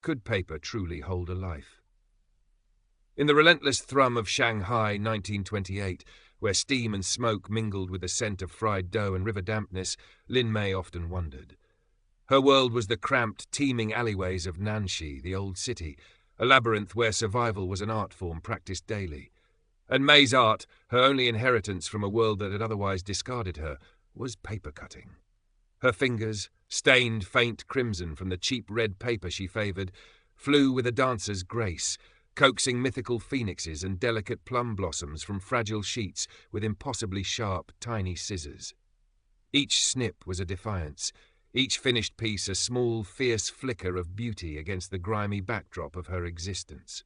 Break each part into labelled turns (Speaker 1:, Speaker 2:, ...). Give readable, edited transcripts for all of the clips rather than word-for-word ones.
Speaker 1: Could paper truly hold a life? In the relentless thrum of Shanghai 1928, where steam and smoke mingled with the scent of fried dough and river dampness, Lin Mei often wondered. Her world was the cramped, teeming alleyways of Nanshi, the old city, a labyrinth where survival was an art form practiced daily. And Mei's art, her only inheritance from a world that had otherwise discarded her, was paper-cutting. Her fingers, stained faint crimson from the cheap red paper she favoured, flew with a dancer's grace, coaxing mythical phoenixes and delicate plum blossoms from fragile sheets with impossibly sharp, tiny scissors. Each snip was a defiance, each finished piece a small, fierce flicker of beauty against the grimy backdrop of her existence.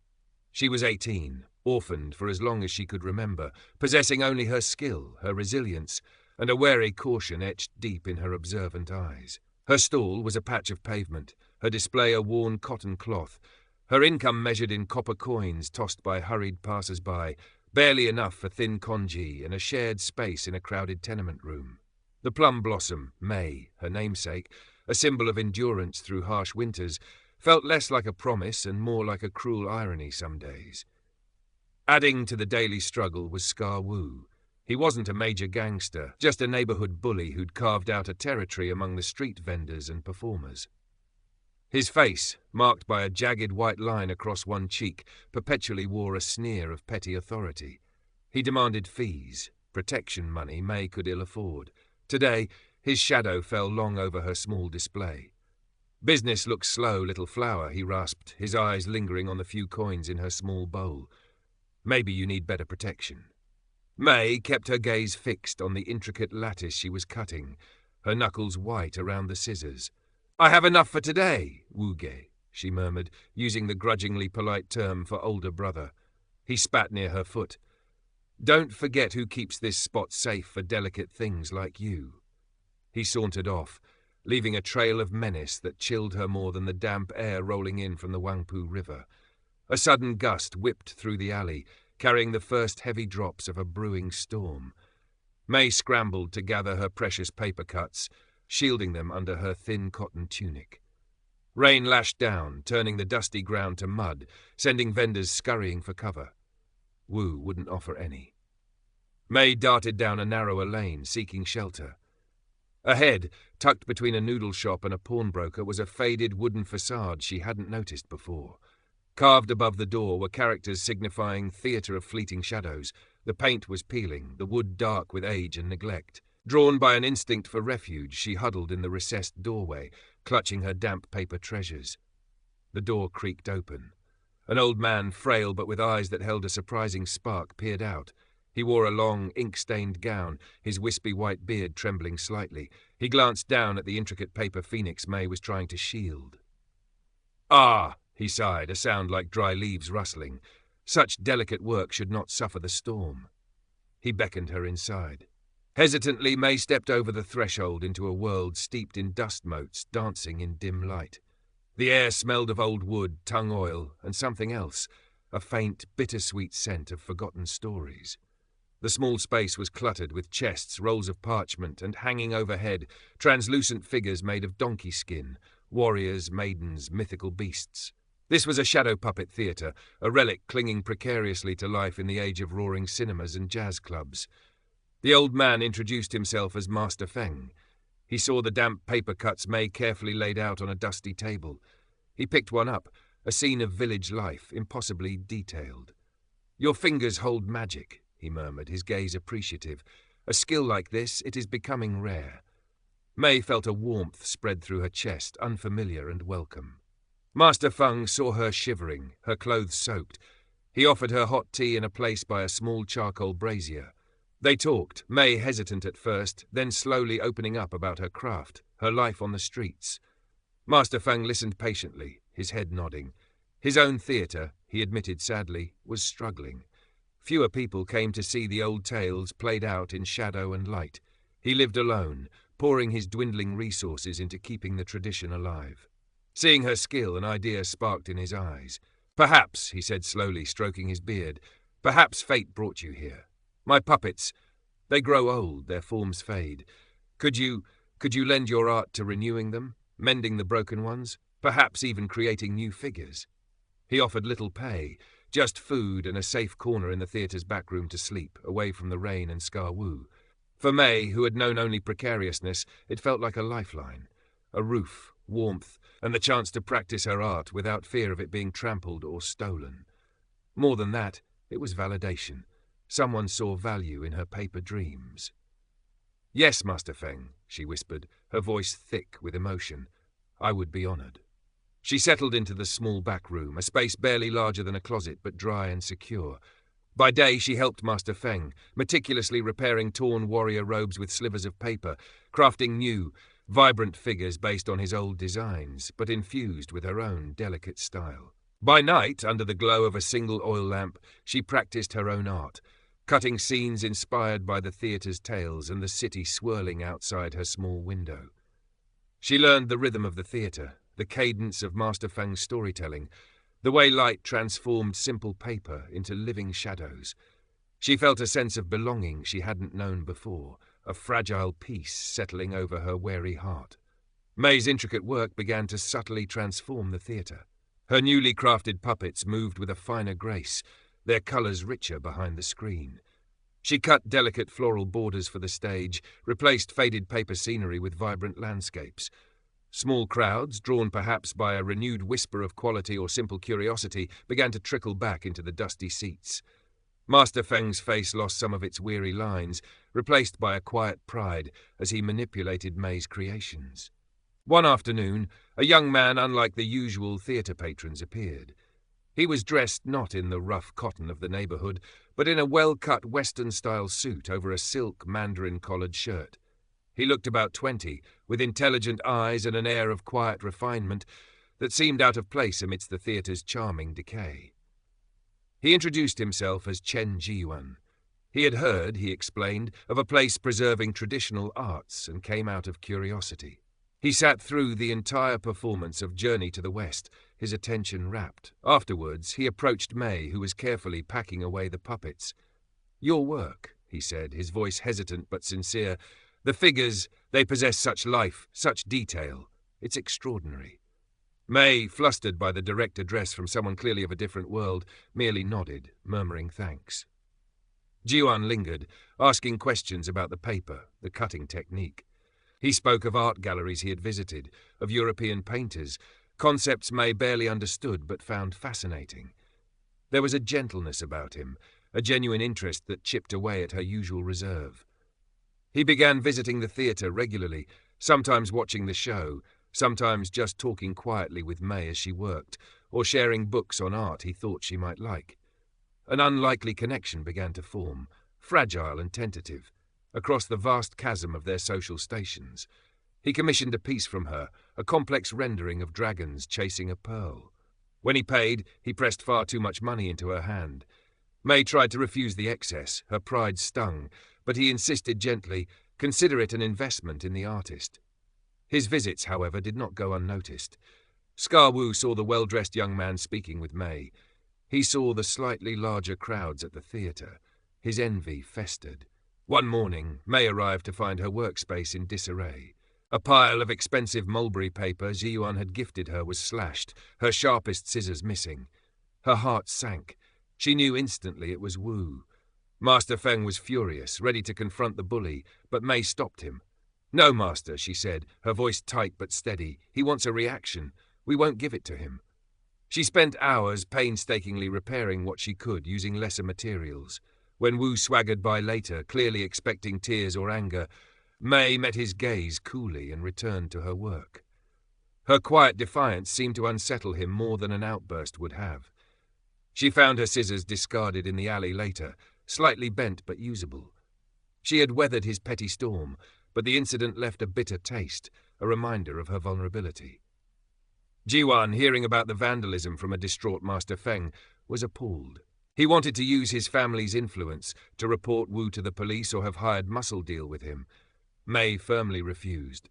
Speaker 1: She was 18, orphaned for as long as she could remember, possessing only her skill, her resilience, and a wary caution etched deep in her observant eyes. Her stall was a patch of pavement, her display a worn cotton cloth, her income measured in copper coins tossed by hurried passers-by, barely enough for thin congee and a shared space in a crowded tenement room. The plum blossom, May, her namesake, a symbol of endurance through harsh winters, felt less like a promise and more like a cruel irony some days. Adding to the daily struggle was Scar Wu. He wasn't a major gangster, just a neighborhood bully who'd carved out a territory among the street vendors and performers. His face, marked by a jagged white line across one cheek, perpetually wore a sneer of petty authority. He demanded fees, protection money May could ill afford. Today, his shadow fell long over her small display. "Business looks slow, little flower," he rasped, his eyes lingering on the few coins in her small bowl. "Maybe you need better protection." May kept her gaze fixed on the intricate lattice she was cutting, her knuckles white around the scissors. "I have enough for today, Wu-ge," she murmured, using the grudgingly polite term for older brother. He spat near her foot. "Don't forget who keeps this spot safe for delicate things like you." He sauntered off, leaving a trail of menace that chilled her more than the damp air rolling in from the Wangpu River. A sudden gust whipped through the alley, carrying the first heavy drops of a brewing storm. May scrambled to gather her precious paper cuts, shielding them under her thin cotton tunic. Rain lashed down, turning the dusty ground to mud, sending vendors scurrying for cover. Wu wouldn't offer any. May darted down a narrower lane, seeking shelter. Ahead, tucked between a noodle shop and a pawnbroker, was a faded wooden facade she hadn't noticed before. Carved above the door were characters signifying theatre of fleeting shadows. The paint was peeling, the wood dark with age and neglect. Drawn by an instinct for refuge, she huddled in the recessed doorway, clutching her damp paper treasures. The door creaked open. An old man, frail but with eyes that held a surprising spark, peered out. He wore a long, ink-stained gown, his wispy white beard trembling slightly. He glanced down at the intricate paper phoenix May was trying to shield. "Ah!" he sighed, a sound like dry leaves rustling. Such delicate work should not suffer the storm. He beckoned her inside. Hesitantly, May stepped over the threshold into a world steeped in dust motes dancing in dim light. The air smelled of old wood, tung oil, and something else, a faint, bittersweet scent of forgotten stories. The small space was cluttered with chests, rolls of parchment, and hanging overhead, translucent figures made of donkey skin, warriors, maidens, mythical beasts. This was a shadow puppet theatre, a relic clinging precariously to life in the age of roaring cinemas and jazz clubs. The old man introduced himself as Master Feng. He saw the damp paper cuts May carefully laid out on a dusty table. He picked one up, a scene of village life, impossibly detailed. "Your fingers hold magic," he murmured, his gaze appreciative. "A skill like this, it is becoming rare." May felt a warmth spread through her chest, unfamiliar and welcome. Master Feng saw her shivering, her clothes soaked. He offered her hot tea in a place by a small charcoal brazier. They talked, May hesitant at first, then slowly opening up about her craft, her life on the streets. Master Feng listened patiently, his head nodding. His own theatre, he admitted sadly, was struggling. Fewer people came to see the old tales played out in shadow and light. He lived alone, pouring his dwindling resources into keeping the tradition alive. Seeing her skill, an idea sparked in his eyes. "Perhaps," he said slowly, stroking his beard, "perhaps fate brought you here. My puppets, they grow old, their forms fade. Could you lend your art to renewing them, mending the broken ones? perhaps even creating new figures. He offered little pay, just food and a safe corner in the theatre's back room to sleep, away from the rain and Scar-Woo. For May, who had known only precariousness, it felt like a lifeline, a roof, warmth, and the chance to practice her art without fear of it being trampled or stolen. More than that, it was validation. Someone saw value in her paper dreams. "Yes, Master Feng," she whispered, her voice thick with emotion. "I would be honored." She settled into the small back room, a space barely larger than a closet but dry and secure. By day she helped Master Feng, meticulously repairing torn warrior robes with slivers of paper, crafting new, vibrant figures based on his old designs, but infused with her own delicate style. By night, under the glow of a single oil lamp, she practiced her own art, cutting scenes inspired by the theatre's tales and the city swirling outside her small window. She learned the rhythm of the theatre, the cadence of Master Feng's storytelling, the way light transformed simple paper into living shadows. She felt a sense of belonging she hadn't known before, a fragile peace settling over her wary heart. May's intricate work began to subtly transform the theatre. Her newly crafted puppets moved with a finer grace, their colours richer behind the screen. She cut delicate floral borders for the stage, replaced faded paper scenery with vibrant landscapes. Small crowds, drawn perhaps by a renewed whisper of quality or simple curiosity, began to trickle back into the dusty seats. Master Feng's face lost some of its weary lines, replaced by a quiet pride as he manipulated May's creations. One afternoon, a young man unlike the usual theatre patrons appeared. He was dressed not in the rough cotton of the neighbourhood, but in a well-cut Western-style suit over a silk mandarin-collared shirt. He looked about 20, with intelligent eyes and an air of quiet refinement that seemed out of place amidst the theatre's charming decay. He introduced himself as Chen Ji-yuan. He had heard, he explained, of a place preserving traditional arts and came out of curiosity. He sat through the entire performance of Journey to the West, his attention rapt. Afterwards, he approached May, who was carefully packing away the puppets. "Your work," he said, his voice hesitant but sincere. "The figures, they possess such life, such detail. It's extraordinary." May, flustered by the direct address from someone clearly of a different world, merely nodded, murmuring thanks. Ji-yuan lingered, asking questions about the paper, the cutting technique. He spoke of art galleries he had visited, of European painters, concepts May barely understood but found fascinating. There was a gentleness about him, a genuine interest that chipped away at her usual reserve. He began visiting the theatre regularly, sometimes watching the show, sometimes just talking quietly with May as she worked, or sharing books on art he thought she might like. An unlikely connection began to form, fragile and tentative, across the vast chasm of their social stations. He commissioned a piece from her, a complex rendering of dragons chasing a pearl. When he paid, he pressed far too much money into her hand. May tried to refuse the excess, her pride stung, but he insisted gently, consider it an investment in the artist. His visits, however, did not go unnoticed. Scar-Woo saw the well-dressed young man speaking with May. He saw the slightly larger crowds at the theatre. His envy festered. One morning, May arrived to find her workspace in disarray. A pile of expensive mulberry paper Ji-yuan had gifted her was slashed, her sharpest scissors missing. Her heart sank. She knew instantly it was Wu. Master Feng was furious, ready to confront the bully, but May stopped him. "No, Master," she said, her voice tight but steady. "He wants a reaction. We won't give it to him." She spent hours painstakingly repairing what she could, using lesser materials. When Wu swaggered by later, clearly expecting tears or anger, May met his gaze coolly and returned to her work. Her quiet defiance seemed to unsettle him more than an outburst would have. She found her scissors discarded in the alley later, slightly bent but usable. She had weathered his petty storm, but the incident left a bitter taste, a reminder of her vulnerability. Ji-yuan, hearing about the vandalism from a distraught Master Feng, was appalled. He wanted to use his family's influence to report Wu to the police or have hired muscle deal with him. May firmly refused.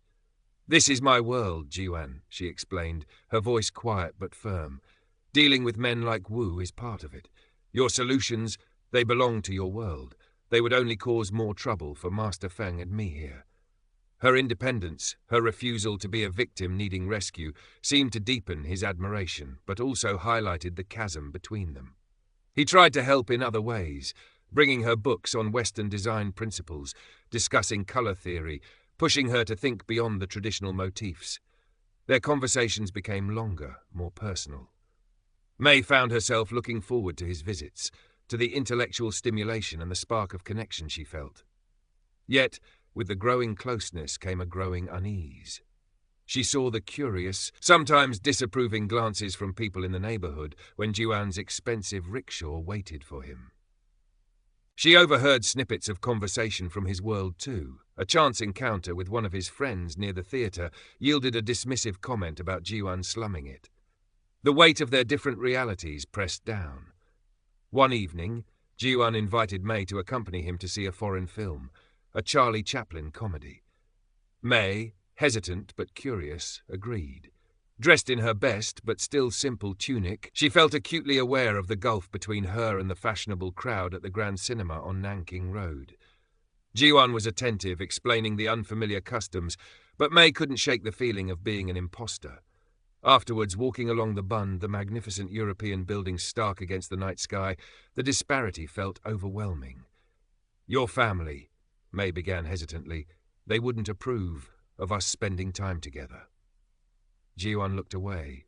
Speaker 1: "This is my world, Ji-yuan," she explained, her voice quiet but firm. "Dealing with men like Wu is part of it. Your solutions, they belong to your world. They would only cause more trouble for Master Feng and me here." Her independence, her refusal to be a victim needing rescue, seemed to deepen his admiration, but also highlighted the chasm between them. He tried to help in other ways, bringing her books on Western design principles, discussing color theory, pushing her to think beyond the traditional motifs. Their conversations became longer, more personal. May found herself looking forward to his visits, to the intellectual stimulation and the spark of connection she felt. Yet, with the growing closeness came a growing unease. She saw the curious, sometimes disapproving glances from people in the neighborhood when Jiwan's expensive rickshaw waited for him. She overheard snippets of conversation from his world too. A chance encounter with one of his friends near the theater yielded a dismissive comment about Jiwan slumming it. The weight of their different realities pressed down. One evening, Jiwan invited May to accompany him to see a foreign film, a Charlie Chaplin comedy. May, hesitant but curious, agreed. Dressed in her best but still simple tunic, she felt acutely aware of the gulf between her and the fashionable crowd at the Grand Cinema on Nanking Road. Jiwan was attentive, explaining the unfamiliar customs, but May couldn't shake the feeling of being an imposter. Afterwards, walking along the Bund, the magnificent European buildings stark against the night sky, the disparity felt overwhelming. "Your family," May began hesitantly, "they wouldn't approve of us spending time together." Jiwan looked away,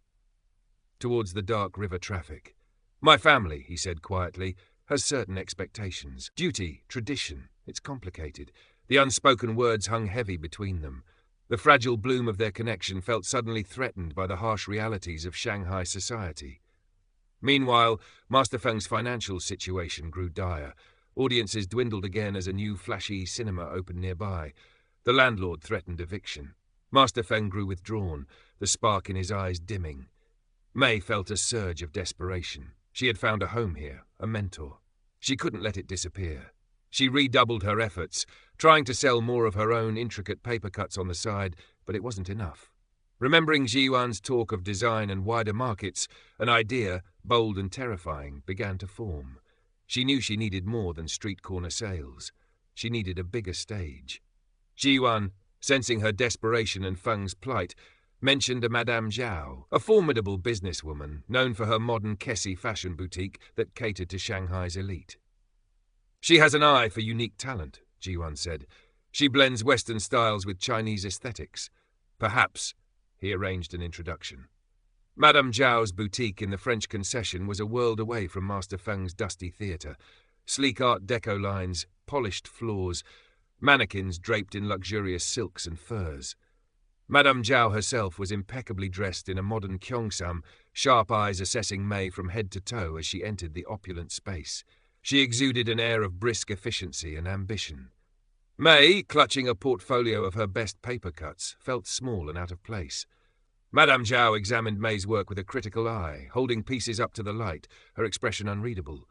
Speaker 1: towards the dark river traffic. "My family," he said quietly, "has certain expectations. Duty, tradition, it's complicated." The unspoken words hung heavy between them. The fragile bloom of their connection felt suddenly threatened by the harsh realities of Shanghai society. Meanwhile, Master Feng's financial situation grew dire. Audiences dwindled again as a new flashy cinema opened nearby. The landlord threatened eviction. Master Feng grew withdrawn, the spark in his eyes dimming. May felt a surge of desperation. She had found a home here, a mentor. She couldn't let it disappear. She redoubled her efforts, trying to sell more of her own intricate paper cuts on the side, but it wasn't enough. Remembering Jiwan's talk of design and wider markets, an idea, bold and terrifying, began to form. She knew she needed more than street corner sales. She needed a bigger stage. Jiwan, sensing her desperation and Feng's plight, mentioned a Madame Zhao, a formidable businesswoman known for her modern Kessie fashion boutique that catered to Shanghai's elite. "She has an eye for unique talent," Jiwan said. "She blends Western styles with Chinese aesthetics. Perhaps," he arranged an introduction. Madame Zhao's boutique in the French concession was a world away from Master Feng's dusty theatre. Sleek Art Deco lines, polished floors, mannequins draped in luxurious silks and furs. Madame Zhao herself was impeccably dressed in a modern kyongsam, sharp eyes assessing May from head to toe as she entered the opulent space. She exuded an air of brisk efficiency and ambition. May, clutching a portfolio of her best paper cuts, felt small and out of place. Madame Zhao examined May's work with a critical eye, holding pieces up to the light, her expression unreadable.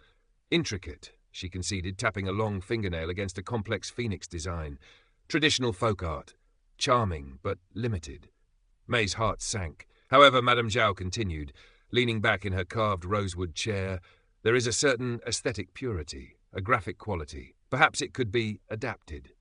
Speaker 1: "Intricate," she conceded, tapping a long fingernail against a complex phoenix design. "Traditional folk art. Charming, but limited." May's heart sank. However, Madame Zhao continued, leaning back in her carved rosewood chair. "There is a certain aesthetic purity, a graphic quality. Perhaps it could be adapted."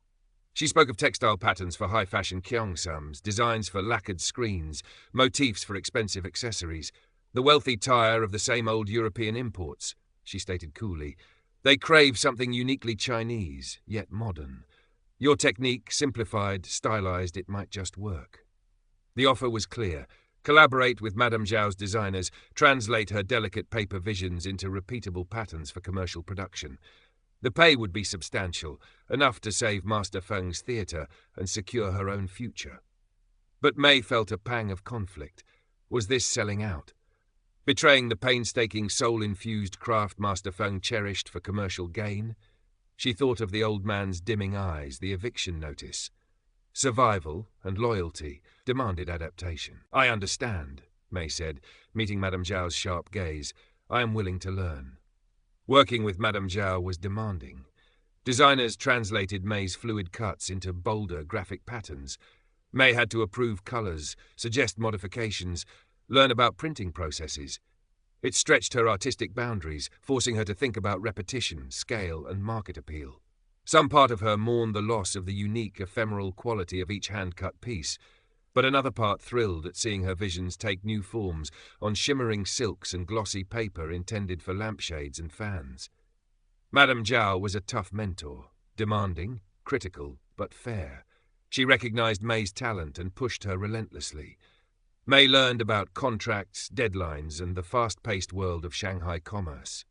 Speaker 1: She spoke of textile patterns for high-fashion kyongsams, designs for lacquered screens, motifs for expensive accessories. "The wealthy tire of the same old European imports," she stated coolly. "They crave something uniquely Chinese, yet modern. Your technique, simplified, stylized, it might just work." The offer was clear. Collaborate with Madame Zhao's designers, translate her delicate paper visions into repeatable patterns for commercial production. The pay would be substantial, enough to save Master Feng's theatre and secure her own future. But May felt a pang of conflict. Was this selling out? Betraying the painstaking, soul-infused craft Master Feng cherished for commercial gain? She thought of the old man's dimming eyes, the eviction notice. Survival and loyalty demanded adaptation. "I understand," May said, meeting Madame Zhao's sharp gaze. "I am willing to learn." Working with Madame Zhao was demanding. Designers translated May's fluid cuts into bolder graphic patterns. May had to approve colors, suggest modifications, learn about printing processes. It stretched her artistic boundaries, forcing her to think about repetition, scale, and market appeal. Some part of her mourned the loss of the unique, ephemeral quality of each hand-cut piece, but another part thrilled at seeing her visions take new forms on shimmering silks and glossy paper intended for lampshades and fans. Madame Zhao was a tough mentor, demanding, critical, but fair. She recognized May's talent and pushed her relentlessly. May learned about contracts, deadlines, and the fast-paced world of Shanghai commerce.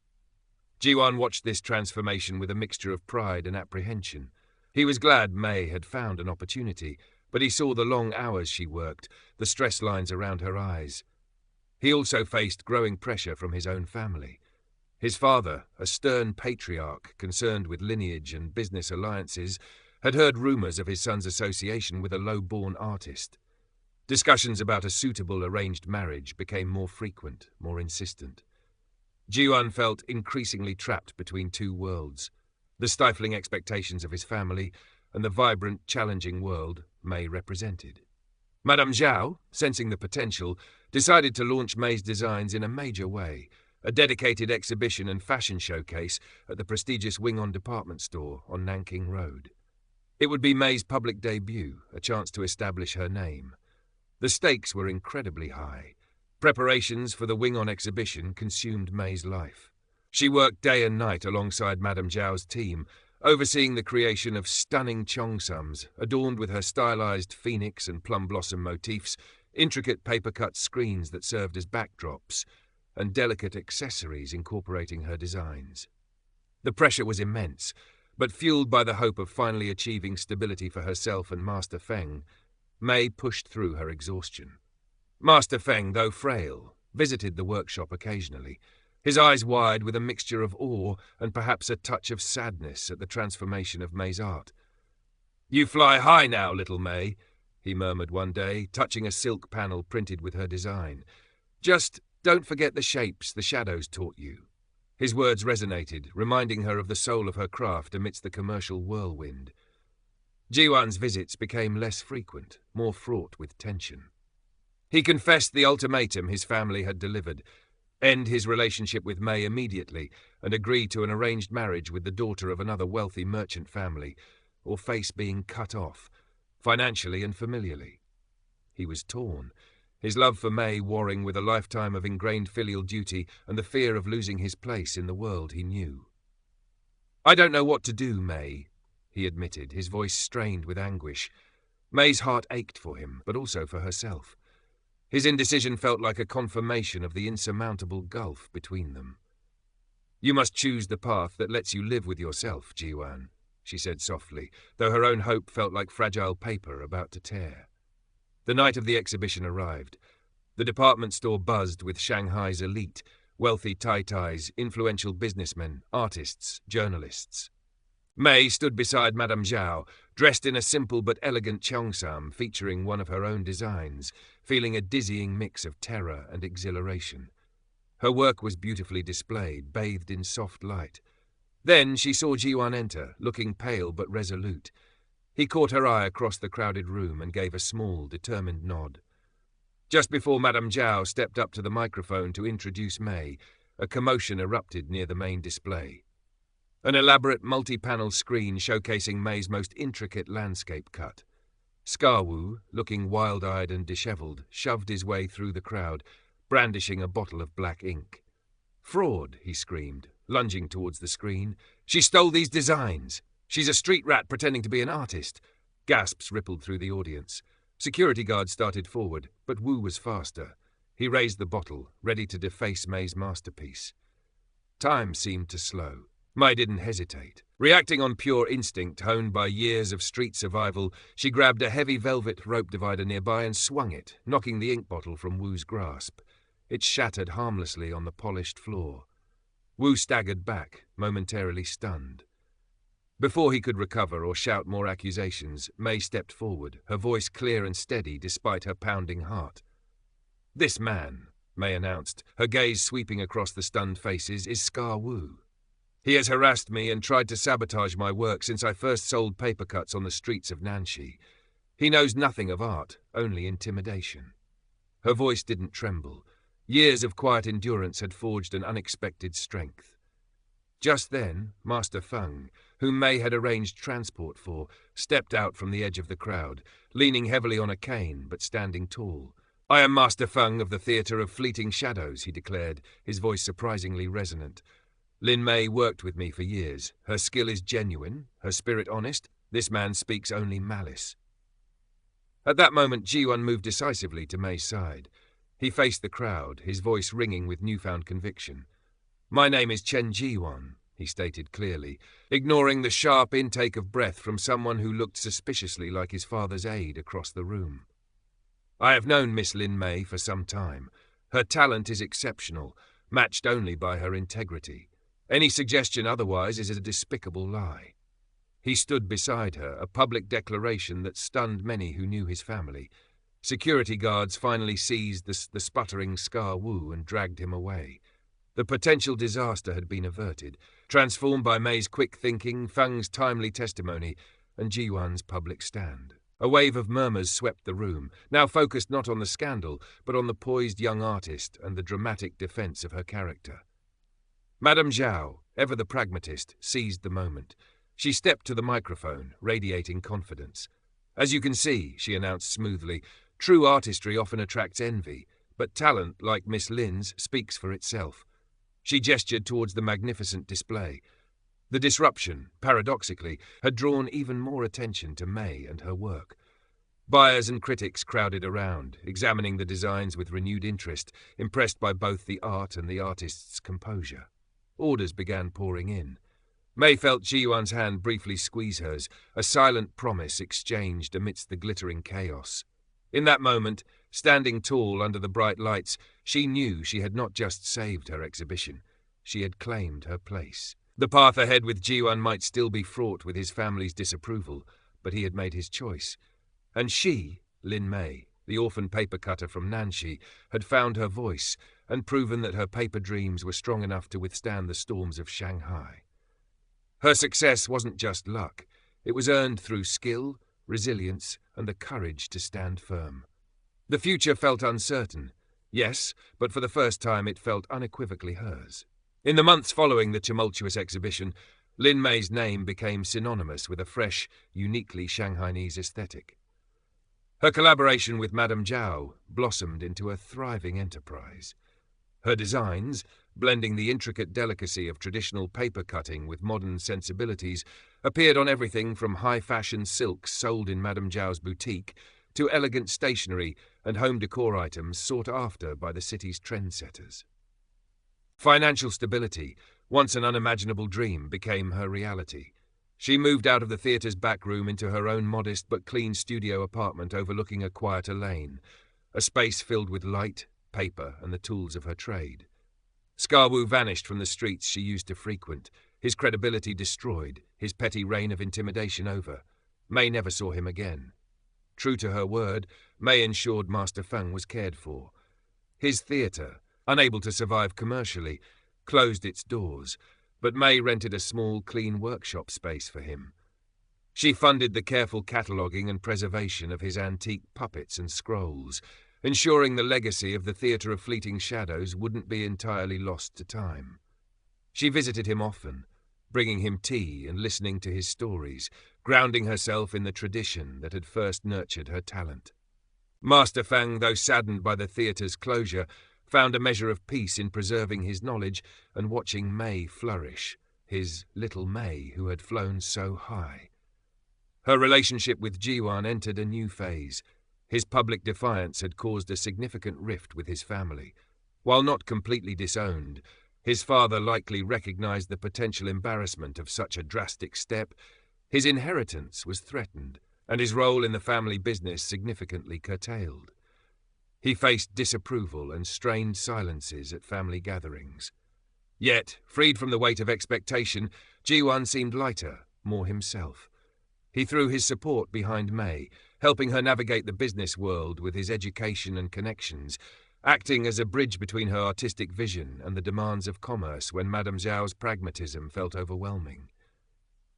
Speaker 1: Jiwan watched this transformation with a mixture of pride and apprehension. He was glad May had found an opportunity, but he saw the long hours she worked, the stress lines around her eyes. He also faced growing pressure from his own family. His father, a stern patriarch concerned with lineage and business alliances, had heard rumors of his son's association with a low-born artist. Discussions about a suitable arranged marriage became more frequent, more insistent. Jiwan felt increasingly trapped between two worlds, the stifling expectations of his family and the vibrant, challenging world May represented. Madame Zhao, sensing the potential, decided to launch May's designs in a major way, a dedicated exhibition and fashion showcase at the prestigious Wing-On department store on Nanking Road. It would be May's public debut, a chance to establish her name. The stakes were incredibly high. Preparations for the Wing-On exhibition consumed May's life. She worked day and night alongside Madame Zhao's team, overseeing the creation of stunning cheongsams adorned with her stylized phoenix and plum blossom motifs, intricate paper-cut screens that served as backdrops, and delicate accessories incorporating her designs. The pressure was immense, but fueled by the hope of finally achieving stability for herself and Master Feng, May pushed through her exhaustion. Master Feng, though frail, visited the workshop occasionally, his eyes wide with a mixture of awe and perhaps a touch of sadness at the transformation of May's art. "You fly high now, little May," he murmured one day, touching a silk panel printed with her design. "Just don't forget the shapes the shadows taught you." His words resonated, reminding her of the soul of her craft amidst the commercial whirlwind. Jiwan's visits became less frequent, more fraught with tension. He confessed the ultimatum his family had delivered: end his relationship with May immediately and agree to an arranged marriage with the daughter of another wealthy merchant family, or face being cut off, financially and familiarly. He was torn, his love for May warring with a lifetime of ingrained filial duty and the fear of losing his place in the world he knew. "I don't know what to do, May," he admitted, his voice strained with anguish. May's heart ached for him, but also for herself. His indecision felt like a confirmation of the insurmountable gulf between them. "You must choose the path that lets you live with yourself, Jiwan," she said softly, though her own hope felt like fragile paper about to tear. The night of the exhibition arrived. The department store buzzed with Shanghai's elite, wealthy Tai-Tais, influential businessmen, artists, journalists. May stood beside Madame Zhao, dressed in a simple but elegant cheongsam featuring one of her own designs, feeling a dizzying mix of terror and exhilaration. Her work was beautifully displayed, bathed in soft light. Then she saw Jiwan enter, looking pale but resolute. He caught her eye across the crowded room and gave a small, determined nod. Just before Madame Zhao stepped up to the microphone to introduce May, a commotion erupted near the main display. An elaborate multi-panel screen showcasing May's most intricate landscape cut. Scarwu, looking wild-eyed and dishevelled, shoved his way through the crowd, brandishing a bottle of black ink. "Fraud," he screamed, lunging towards the screen. "She stole these designs! She's a street rat pretending to be an artist!" Gasps rippled through the audience. Security guards started forward, but Wu was faster. He raised the bottle, ready to deface May's masterpiece. Time seemed to slow. May didn't hesitate. Reacting on pure instinct honed by years of street survival, she grabbed a heavy velvet rope divider nearby and swung it, knocking the ink bottle from Wu's grasp. It shattered harmlessly on the polished floor. Wu staggered back, momentarily stunned. Before he could recover or shout more accusations, May stepped forward, her voice clear and steady despite her pounding heart. "This man," May announced, her gaze sweeping across the stunned faces, "is Scar Wu. He has harassed me and tried to sabotage my work since I first sold paper cuts on the streets of Nanshi. He knows nothing of art, only intimidation." Her voice didn't tremble. Years of quiet endurance had forged an unexpected strength. Just then, Master Feng, whom May had arranged transport for, stepped out from the edge of the crowd, leaning heavily on a cane but standing tall. "I am Master Feng of the Theatre of Fleeting Shadows," he declared, his voice surprisingly resonant. "Lin May worked with me for years. Her skill is genuine, her spirit honest. This man speaks only malice." At that moment, Ji-won moved decisively to May's side. He faced the crowd, his voice ringing with newfound conviction. "My name is Chen Ji-won," he stated clearly, ignoring the sharp intake of breath from someone who looked suspiciously like his father's aide across the room. "I have known Miss Lin May for some time. Her talent is exceptional, matched only by her integrity. Any suggestion otherwise is a despicable lie." He stood beside her, a public declaration that stunned many who knew his family. Security guards finally seized the sputtering Scar Wu and dragged him away. The potential disaster had been averted, transformed by May's quick thinking, Feng's timely testimony, and Ji-won's public stand. A wave of murmurs swept the room, now focused not on the scandal, but on the poised young artist and the dramatic defense of her character. Madame Zhao, ever the pragmatist, seized the moment. She stepped to the microphone, radiating confidence. "As you can see," she announced smoothly, "true artistry often attracts envy, but talent, like Miss Lin's, speaks for itself." She gestured towards the magnificent display. The disruption, paradoxically, had drawn even more attention to May and her work. Buyers and critics crowded around, examining the designs with renewed interest, impressed by both the art and the artist's composure. Orders began pouring in. May felt Ji-won's hand briefly squeeze hers, a silent promise exchanged amidst the glittering chaos. In that moment, standing tall under the bright lights, she knew she had not just saved her exhibition, she had claimed her place. The path ahead with Ji-won might still be fraught with his family's disapproval, but he had made his choice. And she, Lin May, the orphan paper cutter from Nanxi, had found her voice and proven that her paper dreams were strong enough to withstand the storms of Shanghai. Her success wasn't just luck. It was earned through skill, resilience, and the courage to stand firm. The future felt uncertain, yes, but for the first time it felt unequivocally hers. In the months following the tumultuous exhibition, Lin May's name became synonymous with a fresh, uniquely Shanghainese aesthetic. Her collaboration with Madame Zhao blossomed into a thriving enterprise. Her designs, blending the intricate delicacy of traditional paper cutting with modern sensibilities, appeared on everything from high-fashion silks sold in Madame Zhao's boutique to elegant stationery and home decor items sought after by the city's trendsetters. Financial stability, once an unimaginable dream, became her reality. She moved out of the theatre's back room into her own modest but clean studio apartment overlooking a quieter lane, a space filled with light, paper, and the tools of her trade. Scar Wu vanished from the streets she used to frequent, his credibility destroyed, his petty reign of intimidation over. May never saw him again. True to her word, May ensured Master Feng was cared for. His theatre, unable to survive commercially, closed its doors, but May rented a small, clean workshop space for him. She funded the careful cataloguing and preservation of his antique puppets and scrolls, ensuring the legacy of the Theatre of Fleeting Shadows wouldn't be entirely lost to time. She visited him often, bringing him tea and listening to his stories, grounding herself in the tradition that had first nurtured her talent. Master Feng, though saddened by the theatre's closure, found a measure of peace in preserving his knowledge and watching May flourish, his little May who had flown so high. Her relationship with Ji-won entered a new phase. His public defiance had caused a significant rift with his family. While not completely disowned, his father likely recognized the potential embarrassment of such a drastic step. His inheritance was threatened, and his role in the family business significantly curtailed. He faced disapproval and strained silences at family gatherings. Yet, freed from the weight of expectation, Ji-won seemed lighter, more himself. He threw his support behind May, helping her navigate the business world with his education and connections, acting as a bridge between her artistic vision and the demands of commerce when Madame Zhao's pragmatism felt overwhelming.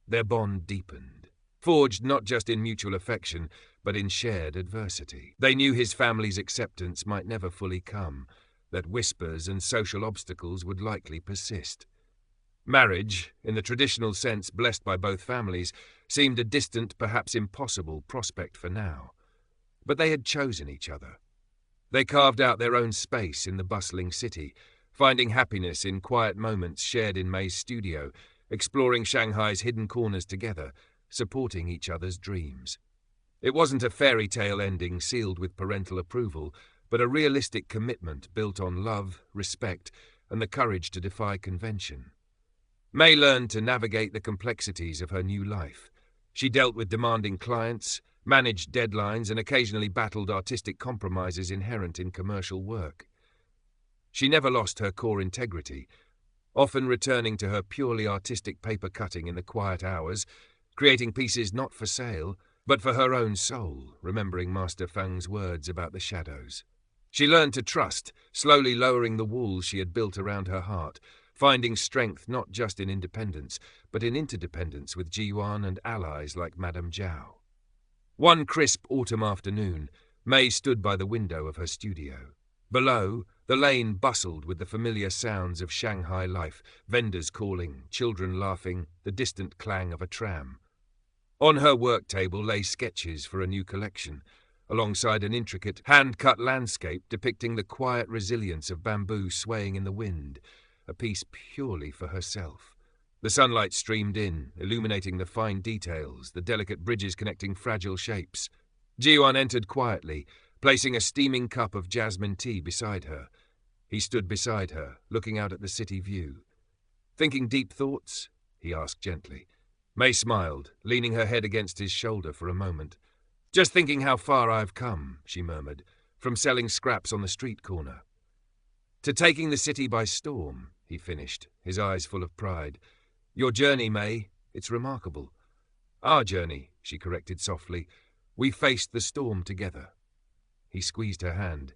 Speaker 1: Their bond deepened, forged not just in mutual affection, but in shared adversity. They knew his family's acceptance might never fully come, that whispers and social obstacles would likely persist. Marriage, in the traditional sense blessed by both families, seemed a distant, perhaps impossible prospect for now. But they had chosen each other. They carved out their own space in the bustling city, finding happiness in quiet moments shared in May's studio, exploring Shanghai's hidden corners together, supporting each other's dreams. It wasn't a fairy tale ending sealed with parental approval, but a realistic commitment built on love, respect, and the courage to defy convention. May learned to navigate the complexities of her new life. She dealt with demanding clients, managed deadlines, and occasionally battled artistic compromises inherent in commercial work. She never lost her core integrity, often returning to her purely artistic paper cutting in the quiet hours, creating pieces not for sale, but for her own soul, remembering Master Feng's words about the shadows. She learned to trust, slowly lowering the walls she had built around her heart, finding strength not just in independence, but in interdependence with Jiwan and allies like Madame Zhao. One crisp autumn afternoon, May stood by the window of her studio. Below, the lane bustled with the familiar sounds of Shanghai life, vendors calling, children laughing, the distant clang of a tram. On her work table lay sketches for a new collection, alongside an intricate, hand-cut landscape depicting the quiet resilience of bamboo swaying in the wind, a piece purely for herself. The sunlight streamed in, illuminating the fine details, the delicate bridges connecting fragile shapes. Jiwan entered quietly, placing a steaming cup of jasmine tea beside her. He stood beside her, looking out at the city view. "Thinking deep thoughts?" he asked gently. May smiled, leaning her head against his shoulder for a moment. "Just thinking how far I've come," she murmured, "from selling scraps on the street corner to taking the city by storm," he finished, his eyes full of pride. "Your journey, May, it's remarkable." "Our journey," she corrected softly. "We faced the storm together." He squeezed her hand.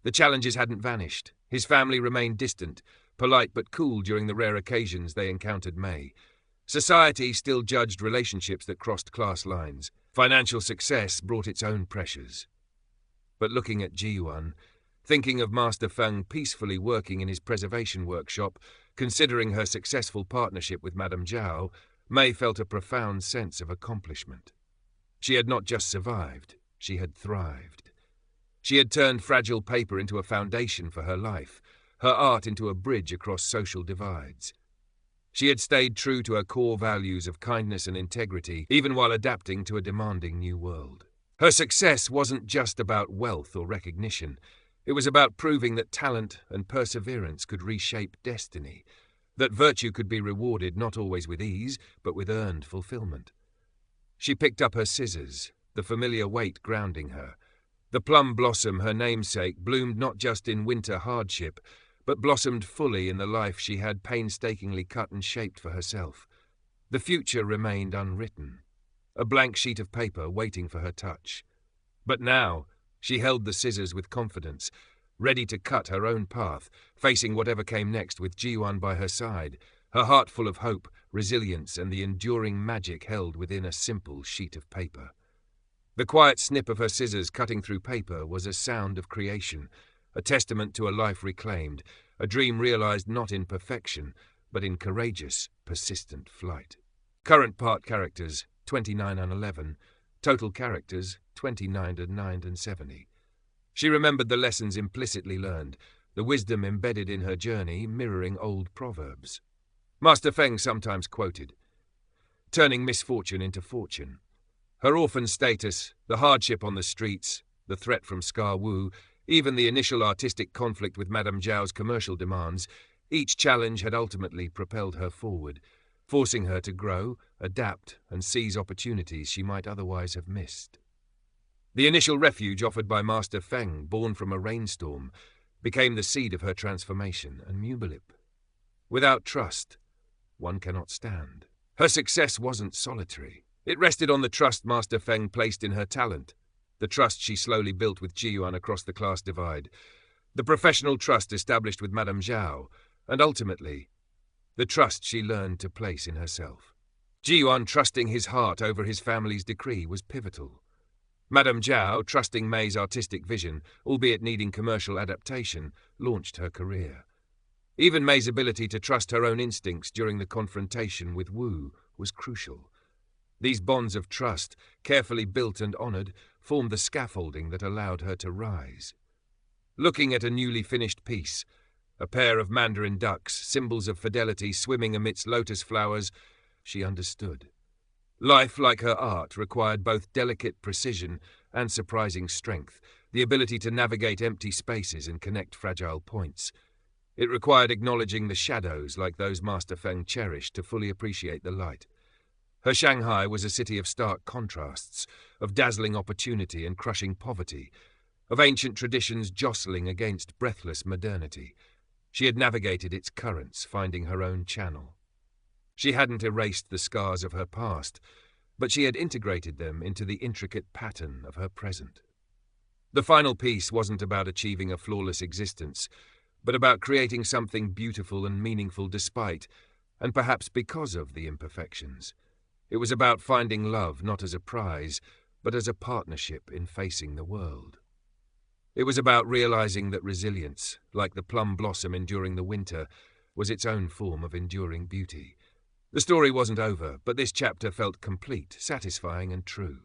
Speaker 1: The challenges hadn't vanished. His family remained distant, polite but cool during the rare occasions they encountered May. Society still judged relationships that crossed class lines. Financial success brought its own pressures. But looking at Jiwan, thinking of Master Feng peacefully working in his preservation workshop, considering her successful partnership with Madame Zhao, May felt a profound sense of accomplishment. She had not just survived, she had thrived. She had turned fragile paper into a foundation for her life, her art into a bridge across social divides. She had stayed true to her core values of kindness and integrity, even while adapting to a demanding new world. Her success wasn't just about wealth or recognition. It was about proving that talent and perseverance could reshape destiny, that virtue could be rewarded not always with ease, but with earned fulfillment. She picked up her scissors, the familiar weight grounding her. The plum blossom, her namesake, bloomed not just in winter hardship, but blossomed fully in the life she had painstakingly cut and shaped for herself. The future remained unwritten, a blank sheet of paper waiting for her touch. But now, she held the scissors with confidence, ready to cut her own path, facing whatever came next with Jiwan by her side, her heart full of hope, resilience, and the enduring magic held within a simple sheet of paper. The quiet snip of her scissors cutting through paper was a sound of creation, a testament to a life reclaimed, a dream realized not in perfection, but in courageous, persistent flight. Current part characters, 29 and 11. Total characters, 29 and 9 and 70. She remembered the lessons implicitly learned, the wisdom embedded in her journey mirroring old proverbs. Master Feng sometimes quoted, "Turning misfortune into fortune." Her orphan status, the hardship on the streets, the threat from Scar Wu, even the initial artistic conflict with Madame Zhao's commercial demands, each challenge had ultimately propelled her forward, forcing her to grow, adapt, and seize opportunities she might otherwise have missed. The initial refuge offered by Master Feng, born from a rainstorm, became the seed of her transformation, and Mubalip. Without trust, one cannot stand. Her success wasn't solitary. It rested on the trust Master Feng placed in her talent, the trust she slowly built with Jiwan across the class divide, the professional trust established with Madame Zhao, and ultimately, the trust she learned to place in herself. Jiwan trusting his heart over his family's decree was pivotal. Madame Zhao, trusting May's artistic vision, albeit needing commercial adaptation, launched her career. Even May's ability to trust her own instincts during the confrontation with Wu was crucial. These bonds of trust, carefully built and honoured, formed the scaffolding that allowed her to rise. Looking at a newly finished piece, a pair of mandarin ducks, symbols of fidelity swimming amidst lotus flowers, she understood. Life, like her art, required both delicate precision and surprising strength, the ability to navigate empty spaces and connect fragile points. It required acknowledging the shadows like those Master Feng cherished to fully appreciate the light. Her Shanghai was a city of stark contrasts, of dazzling opportunity and crushing poverty, of ancient traditions jostling against breathless modernity. She had navigated its currents, finding her own channel. She hadn't erased the scars of her past, but she had integrated them into the intricate pattern of her present. The final piece wasn't about achieving a flawless existence, but about creating something beautiful and meaningful despite, and perhaps because of, the imperfections. It was about finding love not as a prize, but as a partnership in facing the world. It was about realizing that resilience, like the plum blossom enduring the winter, was its own form of enduring beauty. The story wasn't over, but this chapter felt complete, satisfying and true.